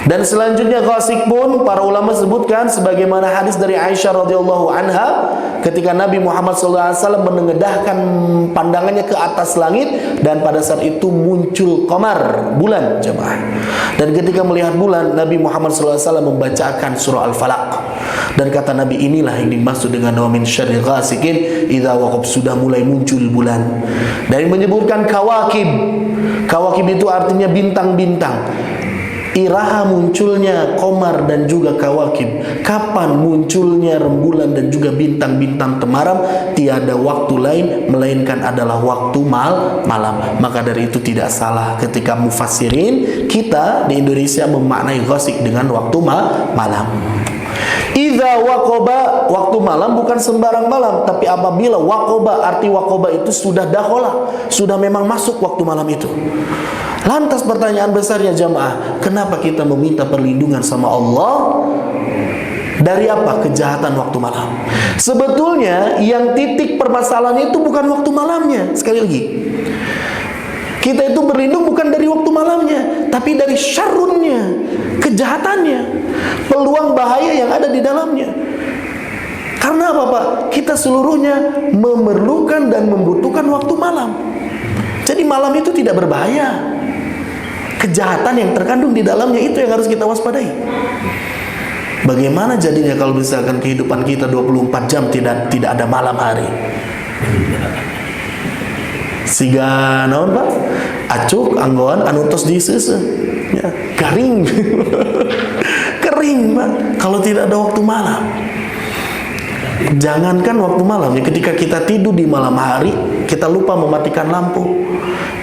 Dan selanjutnya ghasik pun para ulama sebutkan sebagaimana hadis dari Aisyah radhiyallahu anha ketika Nabi Muhammad SAW menengadahkan pandangannya ke atas langit dan pada saat itu muncul qamar, bulan jemaah. Dan ketika melihat bulan, Nabi Muhammad SAW membacakan surah Al-Falaq. Dan kata Nabi, inilah yang dimaksud dengan wa min syarri ghasikin idza waqab, sudah mulai muncul bulan. Dan menyebutkan kawakib. Kawakib itu artinya bintang-bintang. Iraha munculnya qamar dan juga kawakib, kapan munculnya rembulan dan juga bintang-bintang temaram, tiada waktu lain melainkan adalah waktu malam. Maka dari itu tidak salah ketika mufassirin kita di Indonesia memaknai ghasik dengan waktu malam. Idza waqaba, waktu malam bukan sembarang malam, tapi apabila waqaba, arti waqaba itu sudah dakhala, sudah memang masuk waktu malam itu. Lantas pertanyaan besarnya jamaah, kenapa kita meminta perlindungan sama Allah dari apa? Kejahatan waktu malam. Sebetulnya yang titik permasalahannya itu bukan waktu malamnya. Sekali lagi, kita itu berlindung bukan dari waktu malamnya, tapi dari syarrunnya, kejahatannya, peluang bahaya yang ada di dalamnya. Karena apa Pak? Kita seluruhnya memerlukan dan membutuhkan waktu malam. Jadi malam itu tidak berbahaya. Kejahatan yang terkandung di dalamnya itu yang harus kita waspadai. Bagaimana jadinya kalau misalkan kehidupan kita 24 jam tidak ada malam hari? Siga naon Pak? Acuk anggoan anu tos diseuseuh. Ya, garing. Kering Pak kalau tidak ada waktu malam. Jangankan waktu malam, ya ketika kita tidur di malam hari, kita lupa mematikan lampu.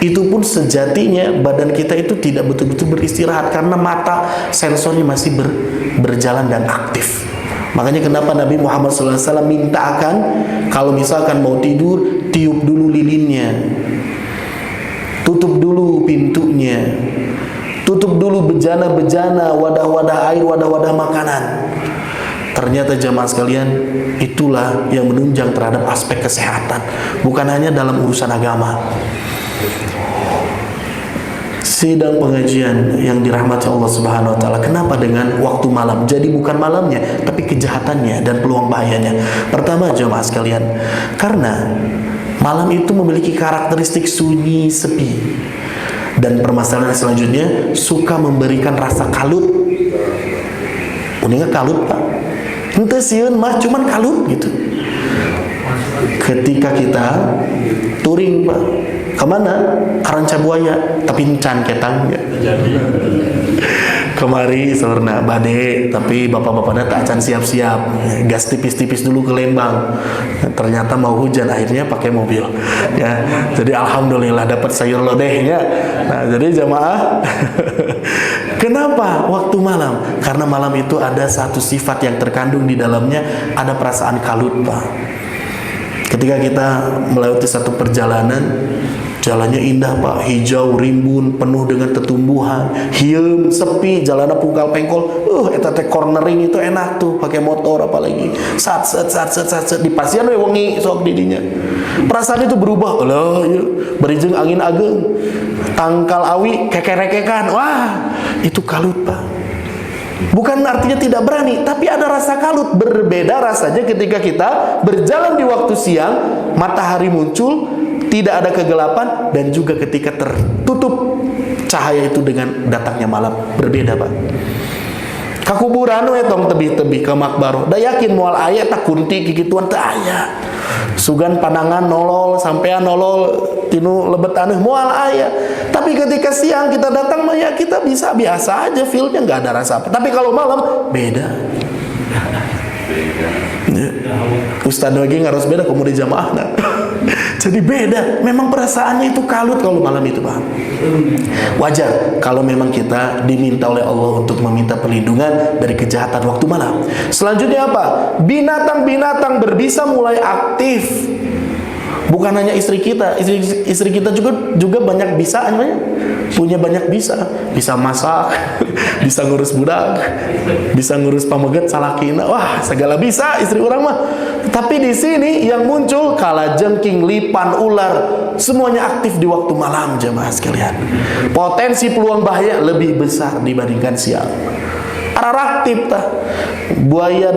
Itu pun sejatinya badan kita itu tidak betul-betul beristirahat karena mata sensornya masih berjalan dan aktif. Makanya kenapa Nabi Muhammad SAW mintakan kalau misalkan mau tidur, tiup dulu lilinnya, tutup dulu pintunya, tutup dulu bejana-bejana, wadah-wadah air, wadah-wadah makanan. Ternyata jamaah sekalian, itulah yang menunjang terhadap aspek kesehatan, bukan hanya dalam urusan agama. Sidang pengajian yang dirahmati Allah Subhanahu wa taala, kenapa dengan waktu malam? Jadi bukan malamnya, tapi kejahatannya dan peluang bahayanya. Pertama jemaah sekalian, karena malam itu memiliki karakteristik sunyi, sepi. Dan permasalahan selanjutnya, suka memberikan rasa kalut. Uninga kalut Pak. Ente sieun mah cuman kalut gitu. Ketika kita touring Pak, kemana? Karanca Buaya, tapi encan ketang ya. Kemari saurna bade, tapi bapak-bapaknya tak acan siap-siap, gas tipis-tipis dulu ke Lembang. Ternyata mau hujan, akhirnya pakai mobil ya. Jadi alhamdulillah dapat sayur lodehnya. Nah jadi jamaah kenapa waktu malam? Karena malam itu ada satu sifat yang terkandung di dalamnya, ada perasaan kalut Pak. Ketika kita melewati satu perjalanan, jalannya indah Pak, hijau, rimbun, penuh dengan tetumbuhan, hieum, sepi, jalannya pungkal pengkol. Eta teh cornering itu enak tuh, pakai motor apalagi. Sat di pasian we wengi sok didinya. Perasaan itu berubah. Alah, ya, berijeng angin ageng. Tangkal awi kekerekekan. Wah, itu kalut Pak. Bukan artinya tidak berani, tapi ada rasa kalut. Berbeda rasanya ketika kita berjalan di waktu siang, matahari muncul, tidak ada kegelapan, dan juga ketika tertutup cahaya itu dengan datangnya malam. Berbeda Pak. Kakuburan we tong tebih-tebih ke makbaro, da yakin moal aya tak kunti kikituan teu aya. Sugan pandangan nolol, sampean nolol tinu lebet aneh moal aya. Tapi ketika siang kita datang ya kita bisa biasa aja, feel-nya nggak ada rasa apa. Tapi kalau malam beda. Ya. Ustadz lagi harus beda kemudian jamaah. Nah. Jadi beda. Memang perasaannya itu kalut kalau malam itu Pak. Wajar kalau memang kita diminta oleh Allah untuk meminta perlindungan dari kejahatan waktu malam. Selanjutnya apa? Binatang-binatang berbisa mulai aktif, Bukan hanya istri kita, istri kita juga banyak bisa, punya banyak bisa masak, bisa ngurus budak, bisa ngurus pameget salakina, wah segala bisa istri orang mah. Tapi di sini yang muncul kalajengking, lipan, ular, semuanya aktif di waktu malam jemaah sekalian. Potensi peluang bahaya lebih besar dibandingkan siang. Araraktif tah, buaya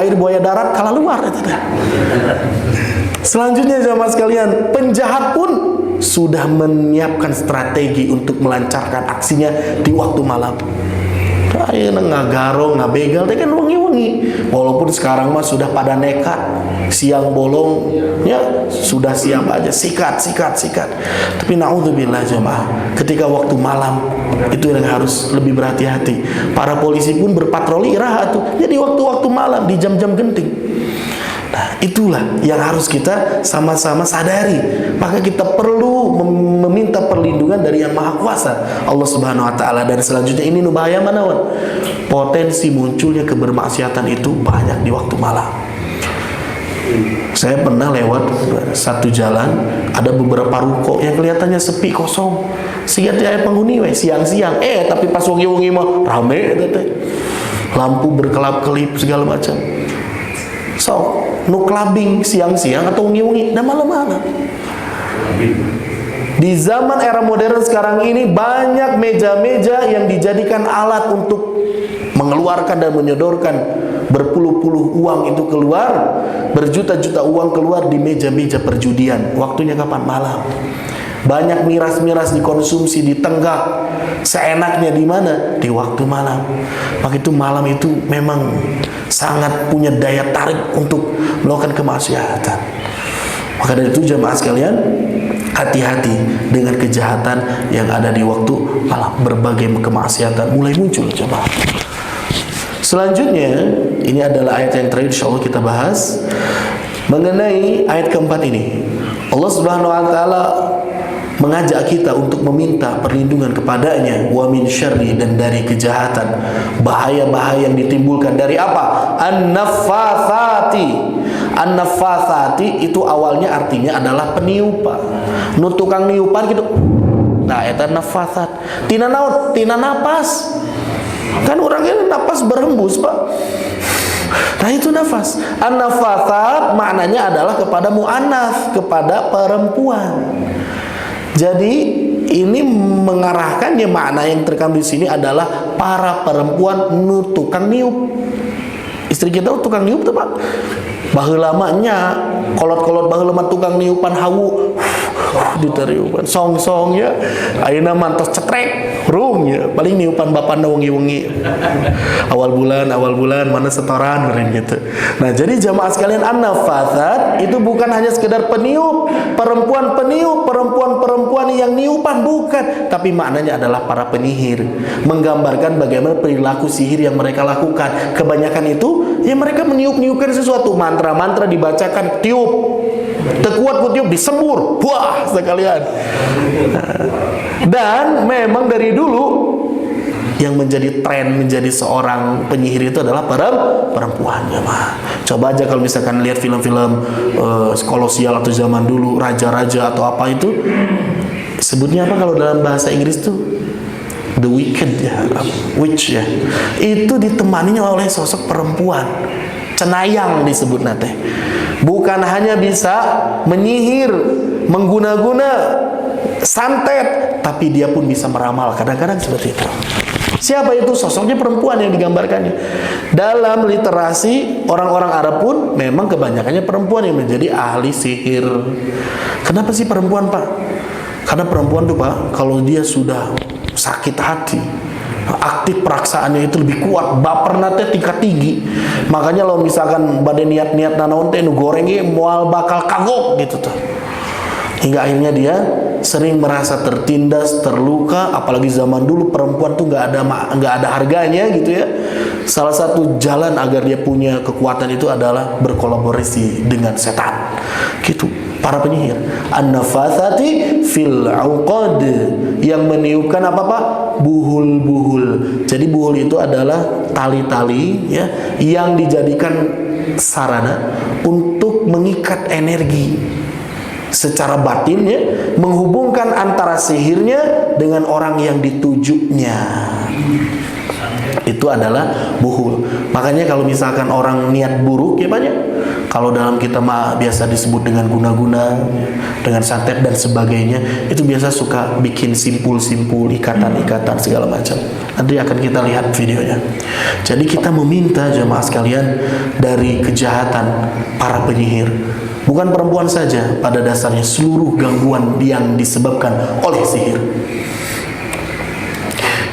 air, buaya darat kalah luar itu dah. Selanjutnya jemaah sekalian, penjahat pun sudah menyiapkan strategi untuk melancarkan aksinya di waktu malam. Ayeuna ngagarong, ngabegal teh kan wengi-wengi. Walaupun sekarang mah sudah pada nekat, siang bolong ya sudah siap aja sikat. Tapi naudzubillah jemaah, ketika waktu malam itu yang harus lebih berhati-hati. Para polisi pun berpatroli iraha tuh. Jadi waktu-waktu malam di jam-jam genting. Nah, itulah yang harus kita sama-sama sadari. Maka kita perlu meminta perlindungan dari Yang Maha Kuasa, Allah Subhanahu wa taala. Dan selanjutnya ini nu bahaya manawan. Potensi munculnya kebermaksiatan itu banyak di waktu malam. Saya pernah lewat satu jalan, ada beberapa ruko yang kelihatannya sepi kosong. Siga aya penghuni we siang-siang. Tapi pas wengi-wengi mah rame eta teh. Lampu berkelap-kelip segala macam. So, nu clubbing siang-siang atau wengi-wengi dan malam-malam. Di zaman era modern sekarang ini banyak meja-meja yang dijadikan alat untuk mengeluarkan dan menyodorkan berpuluh-puluh uang itu keluar, berjuta-juta uang keluar di meja-meja perjudian. Waktunya kapan? Malam. Banyak miras-miras dikonsumsi, ditenggak seenaknya di mana? Di waktu malam. Maka itu malam itu memang sangat punya daya tarik untuk melakukan kemaksiatan. Maka dari itu jemaah sekalian, hati-hati dengan kejahatan yang ada di waktu malam. Berbagai kemaksiatan mulai muncul jemaah. Selanjutnya, ini adalah ayat yang terakhir insyaallah kita bahas mengenai ayat keempat ini. Allah Subhanahu wa taala mengajak kita untuk meminta perlindungan kepadanya, wa min syarri, dan dari kejahatan, bahaya-bahaya yang ditimbulkan dari apa? An-naffatsati. An-naffatsati itu awalnya artinya adalah peniupan. Nu tukang niupan gitu. Nah, eta naffatsat. Tina naon? Tina napas. Kan orangnya napas berhembus, Pak. Nah, itu nafas. An-naffatsat maknanya adalah kepada mu'annats, kepada perempuan. Jadi ini mengarahkannya, makna yang terkandung di sini adalah para perempuan nu tukang niup. Istri kita tukang niup tuh, Pak. Baheula mah nya kolot-kolot baheula mah tukang niupan hawu. Diteriupan song-song ya. Ayeuna mantos cetrek rum ya. Paling niupan bapana wengi-wengi. Awal bulan mana setoran gitu. Nah, jadi jamaah sekalian, an-naffatsat itu bukan hanya sekedar peniup, perempuan yang niupan, bukan, tapi maknanya adalah para penyihir, menggambarkan bagaimana perilaku sihir yang mereka lakukan. Kebanyakan itu ya mereka meniup-niupkan sesuatu, mantra-mantra dibacakan, tiup, tekuat kutiup, disembur, wah sekalian. Dan memang dari dulu yang menjadi tren menjadi seorang penyihir itu adalah perempuan ya, mah. Coba aja kalau misalkan lihat film-film kolosial atau zaman dulu, raja-raja atau apa itu, sebutnya apa kalau dalam bahasa Inggris tuh? The Wicked ya, Witch ya. Itu ditemaninya oleh sosok perempuan. Cenayang disebut nate. Bukan hanya bisa menyihir, mengguna-guna santet, tapi dia pun bisa meramal. Kadang-kadang seperti itu. Siapa itu? Sosoknya perempuan yang digambarkannya. Dalam literasi orang-orang Arab pun memang kebanyakannya perempuan yang menjadi ahli sihir. Kenapa sih perempuan, Pak? Karena perempuan tuh, Pak, kalau dia sudah sakit hati, aktif peraksaannya itu lebih kuat, baper nate tingkat tinggi. Makanya lo misalkan badai niat-niat nanaon teh nu gorengnya moal bakal kagok gitu tuh. Hingga akhirnya dia sering merasa tertindas, terluka. Apalagi zaman dulu perempuan tuh nggak ada harganya gitu ya. Salah satu jalan agar dia punya kekuatan itu adalah berkolaborasi dengan setan. Gitu para penyihir. An-naffatsati fil 'uqad, yang meniupkan apa, Pak? Buhul-buhul. Jadi buhul itu adalah tali-tali ya yang dijadikan sarana untuk mengikat energi. secara batinnya, menghubungkan antara sihirnya dengan orang yang ditujunya. Itu adalah buhul. Makanya kalau misalkan orang niat buruk ya banyak. Kalau dalam kita biasa disebut dengan guna-guna, dengan santet dan sebagainya, itu biasa suka bikin simpul-simpul, ikatan-ikatan segala macam. Nanti akan kita lihat videonya. Jadi kita meminta jemaah sekalian dari kejahatan para penyihir. Bukan perempuan saja, pada dasarnya seluruh gangguan yang disebabkan oleh sihir.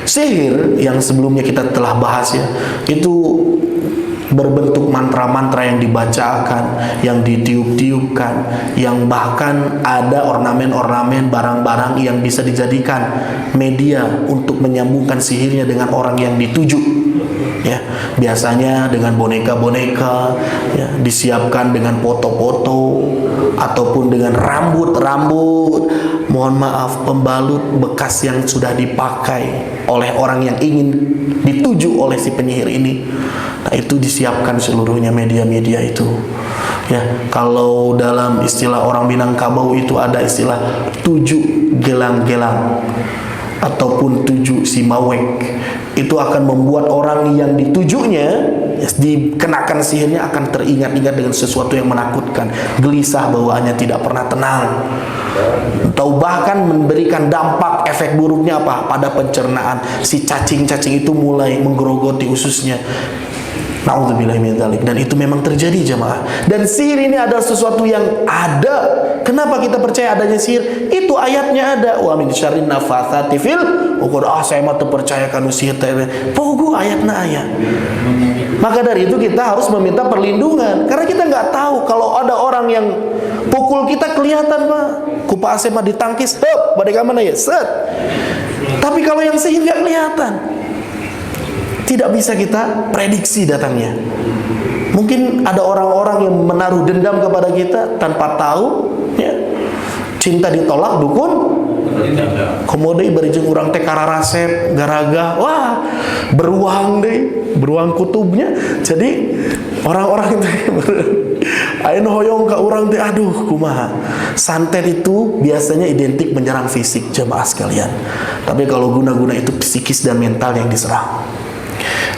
Sihir yang sebelumnya kita telah bahas ya, itu berbentuk mantra-mantra yang dibacakan, yang ditiup-tiupkan, yang bahkan ada ornamen-ornamen barang-barang yang bisa dijadikan media untuk menyambungkan sihirnya dengan orang yang dituju. Ya, biasanya dengan boneka-boneka, ya, disiapkan dengan foto-foto ataupun dengan rambut-rambut, mohon maaf, pembalut bekas yang sudah dipakai oleh orang yang ingin dituju oleh si penyihir ini. Nah, itu disiapkan seluruhnya media-media itu. Ya, kalau dalam istilah orang Minangkabau itu ada istilah 7 gelang-gelang ataupun 7 simawek. Itu akan membuat orang yang ditujunya, dikenakan sihirnya, akan teringat-ingat dengan sesuatu yang menakutkan, gelisah bawaannya, tidak pernah tenang, atau bahkan memberikan dampak efek buruknya apa? Pada pencernaan. Si cacing-cacing itu mulai menggerogoti ususnya. Na'udzubillah min dzalik. Dan itu memang terjadi jemaah. Dan sihir ini adalah sesuatu yang ada. Kenapa kita percaya adanya sihir? Itu ayatnya ada. Wa min syarrin nafatsati fil uqad. Saya mah percaya kanu sihir teh. Pogo ayatna aya. Maka dari itu kita harus meminta perlindungan, karena kita nggak tahu kalau ada orang yang pukul kita kelihatan Pak. Kupa ase mah ditangkis, hop, bade ka mana ya? Set. Tapi kalau yang sihir nggak kelihatan. Tidak bisa kita prediksi datangnya. Mungkin ada orang-orang yang menaruh dendam kepada kita tanpa tahu, ya. Cinta ditolak dukun, komodei berijeng urang teh kararasep garaga, wah, beruang deh, beruang kutubnya. Jadi orang-orang itu ayeuna hoyong ka urang teh, aduh kumaha. Santet itu biasanya identik menyerang fisik jemaah sekalian. Tapi kalau guna-guna itu psikis dan mental yang diserang.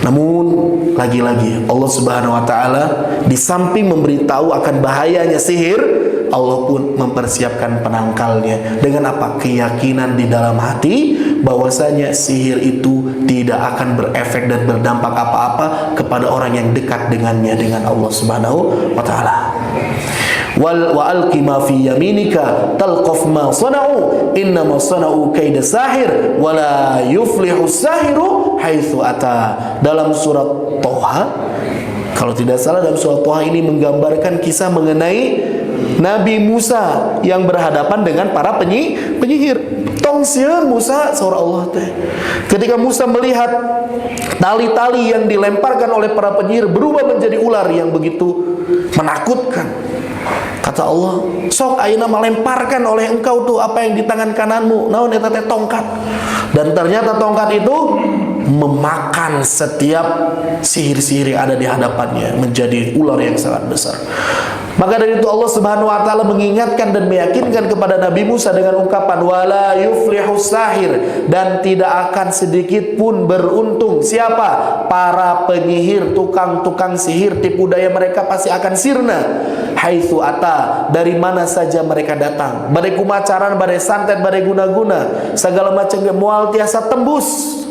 Namun lagi-lagi Allah Subhanahu wa taala di samping memberitahu akan bahayanya sihir, Allah pun mempersiapkan penangkalnya dengan apa? Keyakinan di dalam hati bahwasanya sihir itu tidak akan berefek dan berdampak apa-apa kepada orang yang dekat dengannya, dengan Allah Subhanahu wa taala. Wa alqi ma fi yaminika talqaf ma sana'u innama sana'u kaida sahir wa la yuflihu sahiru haitsu ata. Dalam surat Toha, kalau tidak salah dalam surat Toha ini menggambarkan kisah mengenai Nabi Musa yang berhadapan dengan para penyihir. Tong sieun Musa saur Allah teh. Ketika Musa melihat tali-tali yang dilemparkan oleh para penyihir berubah menjadi ular yang begitu menakutkan. Kata Allah, sok ayeuna melemparkan oleh engkau tuh apa yang di tangan kananmu. Naon eta teh tongkat. Dan ternyata tongkat itu memakan setiap sihir-sihir yang ada di hadapannya, menjadi ular yang sangat besar. Maka dari itu Allah Subhanahu wa taala mengingatkan dan meyakinkan kepada Nabi Musa dengan ungkapan wala yuflihus sahir, dan tidak akan sedikit pun beruntung siapa? Para penyihir, tukang-tukang sihir, tipu daya mereka pasti akan sirna. Haitsu ata, dari mana saja mereka datang. Badai kumacaran, badai santet, badai guna-guna, segala macam moal tiasa tembus.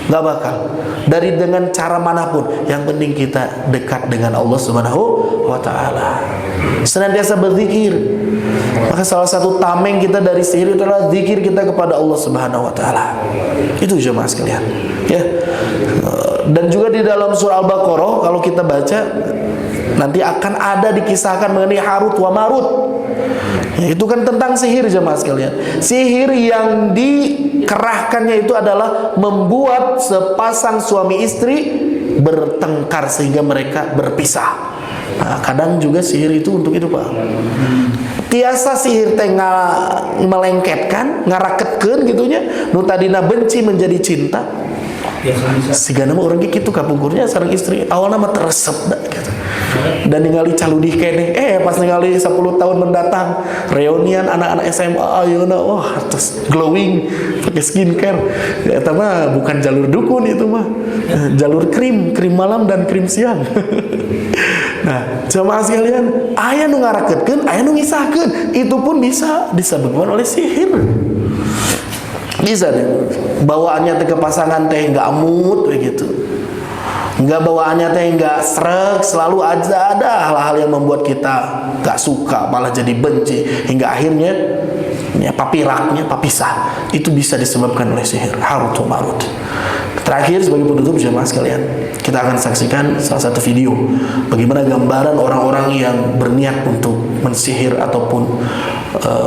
Gak bakal. Dari dengan cara manapun, yang penting kita dekat dengan Allah Subhanahu wa taala. Senantiasa berzikir. Maka salah satu tameng kita dari sihir itu adalah zikir kita kepada Allah Subhanahu wa taala. Itu jemaah sekalian, ya. Dan juga di dalam surah Al-Baqarah kalau kita baca nanti akan ada dikisahkan mengenai Harut wa Marut. Ya, itu kan tentang sihir jemaah sekalian. Sihir yang dikerahkannya itu adalah membuat sepasang suami istri bertengkar sehingga mereka berpisah. Nah, kadang juga sihir itu untuk itu Pak. Tiasa sihir teh melengketkan, ngaraketkeun gitunya, nu tadina benci menjadi cinta. Sigana mah urang kitu kapungkurnya sareng istri, awalna mah teresep da gitu. dan ningali caludih kene pas ningali 10 tahun mendatang reunian anak-anak SMA ayeuna wah terus glowing pakai skincare eta mah bukan jalur dukun itu mah jalur krim malam dan krim siang. Nah jamaah sekalian aya nu ngarakeutkeun aya nu ngisahkeun itu pun bisa disebabkan oleh sihir. Bisa deh bawaannya teh ke pasangan teh nggak mood begitu, nggak bawaannya teh nggak sreg, selalu aja ada hal-hal yang membuat kita nggak suka malah jadi benci hingga akhirnya ya papiraknya papisah. Itu bisa disebabkan oleh sihir harut marut. Terakhir sebagai penutup jemaah sekalian, kita akan saksikan salah satu video bagaimana gambaran orang-orang yang berniat untuk mensihir ataupun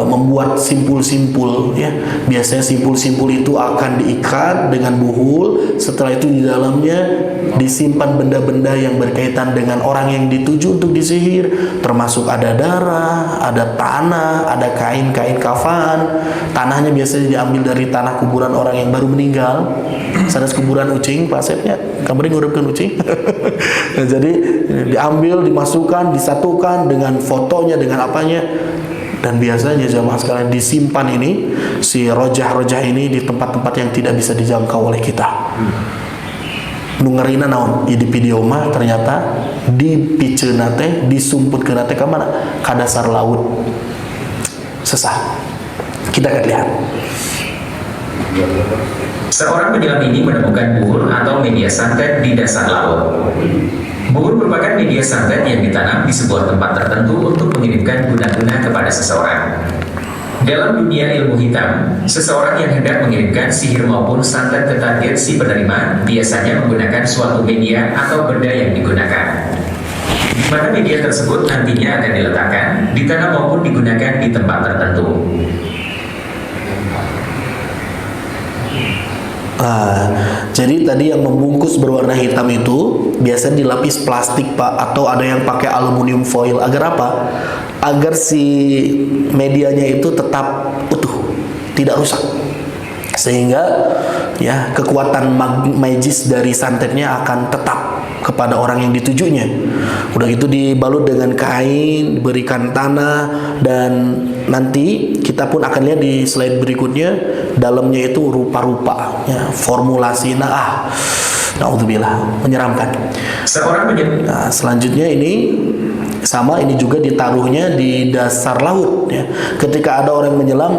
membuat simpul-simpul ya. Biasanya simpul-simpul itu akan diikat dengan buhul, setelah itu di dalamnya disimpan benda-benda yang berkaitan dengan orang yang dituju untuk disihir, termasuk ada darah, ada tanah, ada kain-kain kafan. Tanahnya biasanya diambil dari tanah kuburan orang yang baru meninggal. Sanes kuburan ucing Pak Asepnya kemarin ngurupkan ucing. Nah, jadi diambil, dimasukkan, disatukan dengan fotonya, dengan apanya, dan biasanya jamaah sekalian disimpan ini si rojah-rojah ini di tempat-tempat yang tidak bisa dijangkau oleh kita. Nu ngarina naon di video mah ternyata dipiceuna teh disumputkeun teh ka mana? Ka dasar laut. Sesah. Kita akan lihat. Seorang penyelam ini menemukan buhur atau media santet di dasar laut. Buhur merupakan media santet yang ditanam di sebuah tempat tertentu untuk mengirimkan guna-guna kepada seseorang. Dalam dunia ilmu hitam, seseorang yang hendak mengirimkan sihir maupun santet ke target si penerima biasanya menggunakan suatu media atau benda yang digunakan. Di mana media tersebut nantinya akan diletakkan, ditanam maupun digunakan di tempat tertentu. Jadi tadi yang membungkus berwarna hitam itu biasanya dilapis plastik Pak, atau ada yang pakai aluminium foil. Agar apa? Agar si medianya itu tetap utuh, tidak rusak, sehingga ya kekuatan magis dari santetnya akan tetap kepada orang yang ditujunya. Udah gitu dibalut dengan kain, diberikan tanah, dan nanti kita pun akan lihat di slide berikutnya dalamnya itu rupa-rupa ya, formulasinya naudzubillah menyeramkan. Nah, selanjutnya ini sama, ini juga ditaruhnya di dasar laut ya. Ketika ada orang menyelam,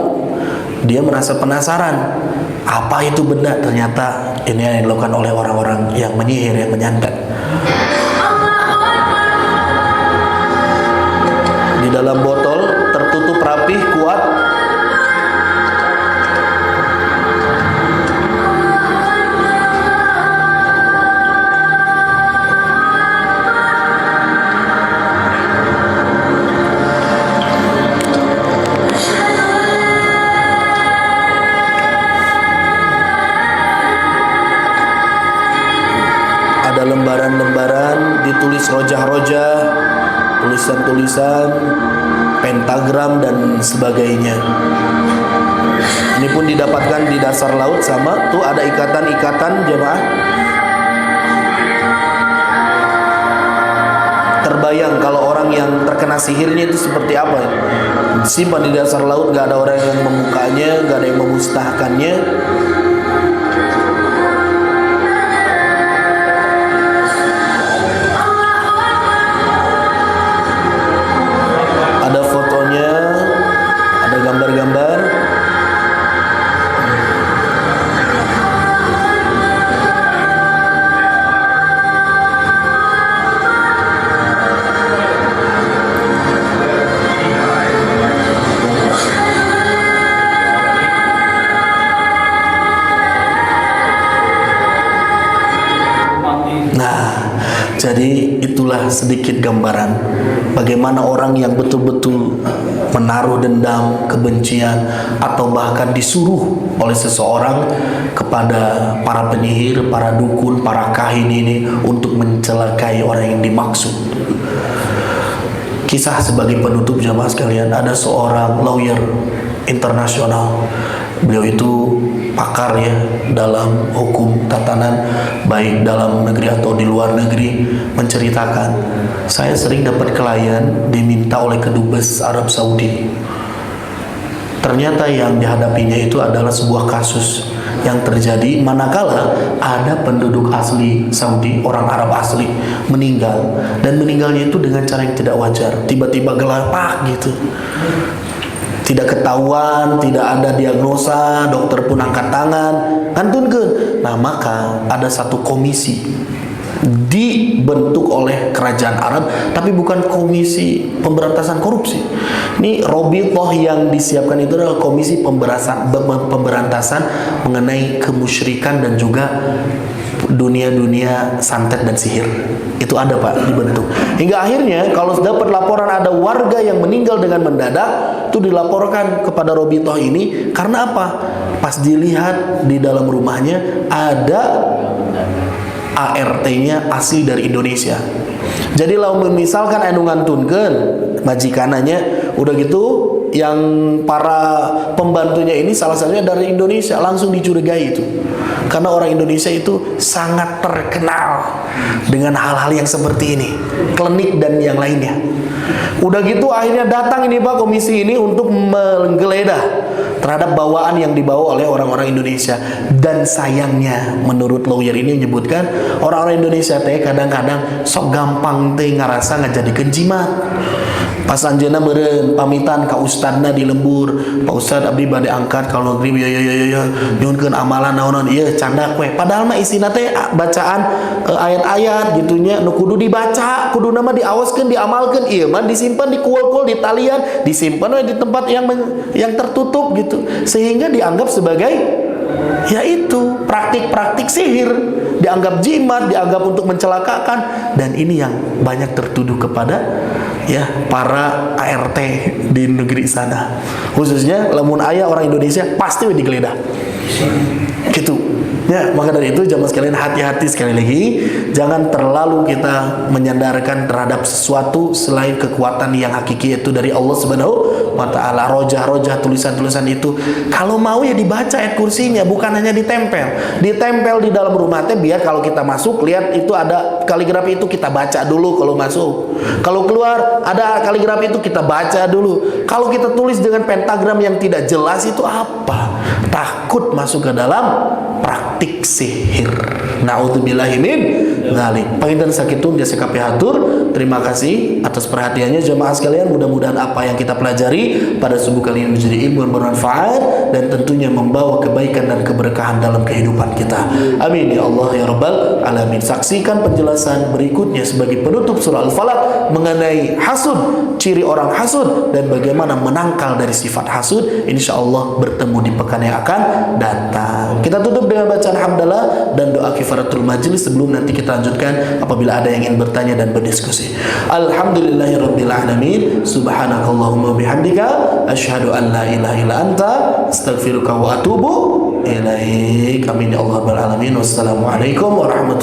dia merasa penasaran apa itu benda, ternyata ini yang dilakukan oleh orang-orang yang menyihir, yang menyantet. Di dalam botol tertutup rapih, kuat. Ada lembaran-lembaran ditulis rojah-rojah, tulisan-tulisan, pentagram dan sebagainya. Ini pun didapatkan di dasar laut sama. Tuh ada ikatan-ikatan jemaah. Terbayang kalau orang yang terkena sihirnya itu seperti apa? Simpan di dasar laut, gak ada orang yang membukanya, gak ada yang memusnahkannya. Gambar-gambar. Nah, jadi itulah sedikit gambaran bagaimana orang yang betul-betul menaruh dendam, kebencian, atau bahkan disuruh oleh seseorang kepada para penyihir, para dukun, para kahin ini untuk mencelakai orang yang dimaksud. Kisah sebagai penutup jamaah sekalian, ada seorang lawyer internasional Beliau itu pakar ya dalam hukum tatanan baik dalam negeri atau di luar negeri, menceritakan, saya sering dapat klien diminta oleh kedubes Arab Saudi. Ternyata yang dihadapinya itu adalah sebuah kasus yang terjadi manakala ada penduduk asli Saudi, orang Arab asli meninggal, dan meninggalnya itu dengan cara yang tidak wajar, tiba-tiba gelapak gitu, tidak ketahuan, tidak ada diagnosa, dokter pun angkat tangan, ngantunkeun. Nah, maka ada satu komisi dibentuk oleh kerajaan Arab, tapi bukan komisi pemberantasan korupsi. Ini Robitoh yang disiapkan itu adalah komisi pemberantasan mengenai kemusyrikan dan juga dunia santet dan sihir. Itu ada Pak, dibentuk. Hingga akhirnya kalau dapat laporan ada warga yang meninggal dengan mendadak, itu dilaporkan kepada Robitoh ini. Karena apa? Pas dilihat di dalam rumahnya ada ART-nya asli dari Indonesia. Jadi lamun misalkan anu ngantunkeun majikananya, udah gitu yang para pembantunya ini salah satunya dari Indonesia, langsung dicurigai itu. Karena orang Indonesia itu sangat terkenal dengan hal-hal yang seperti ini, klinik dan yang lainnya. Udah gitu akhirnya datang ini Pak, komisi ini untuk menggeledah terhadap bawaan yang dibawa oleh orang-orang Indonesia. Dan sayangnya menurut lawyer ini menyebutkan orang-orang Indonesia teh kadang-kadang sok gampang teh ngarasa ngajadikeun jimat. Pas anjeunna meureun pamitan ka ustadna di lembur, Pak Ustad abdi bade angkat kalau negeri ya nyuhunkeun amalan naonan ieu candak we. Padahal mah isina teh bacaan ayat-ayat gitunya nu kudu dibaca, kuduna mah diawaskeun, diamalkeun, ieu mah disimpan di kuel-kuel, di talian, disimpan di tempat yang tertutup gitu. Sehingga dianggap sebagai yaitu praktik-praktik sihir, dianggap jimat, dianggap untuk mencelakakan, dan ini yang banyak tertuduh kepada ya para ART di negeri sana. Khususnya lamun aya orang Indonesia pasti digeledah. Gitu. Ya, maka dari itu jamaah sekalian hati-hati sekali lagi, jangan terlalu kita menyandarkan terhadap sesuatu selain kekuatan yang hakiki yaitu dari Allah Subhanahu wa taala. Rojah-rojah tulisan-tulisan itu kalau mau ya dibaca ayat kursinya, bukan hanya ditempel. Ditempel di dalam rumah teh biar kalau kita masuk lihat itu ada kaligrafi itu kita baca dulu kalau masuk. Kalau keluar ada kaligrafi itu kita baca dulu. Kalau kita tulis dengan pentagram yang tidak jelas itu apa? Takut masuk ke dalam praktik sihir. Na'udzubillahi min dzalik. Panginten sakitun jasa kapi hatur. Terima kasih atas perhatiannya jemaah sekalian. Mudah-mudahan apa yang kita pelajari pada subuh kali ini menjadi ilmu yang bermanfaat dan tentunya membawa kebaikan dan keberkahan dalam kehidupan kita. Amin ya Allah ya Rabbal alamin. Saksikan penjelasan berikutnya sebagai penutup surah Al-Falaq mengenai hasud, ciri orang hasud dan bagaimana menangkal dari sifat hasud. Insyaallah bertemu di pekan yang akan datang. Kita tutup dengan bacaan hamdalah dan doa kifaratul majlis sebelum nanti kita lanjutkan apabila ada yang ingin bertanya dan berdiskusi. Alhamdulillahirabbil alamin. Subhanakallahumma bihamdika asyhadu an la ilaha illa anta astaghfiruka wa atubu ilaik. Amin ya Allah rabbal alamin. Wassalamualaikum warahmatullahi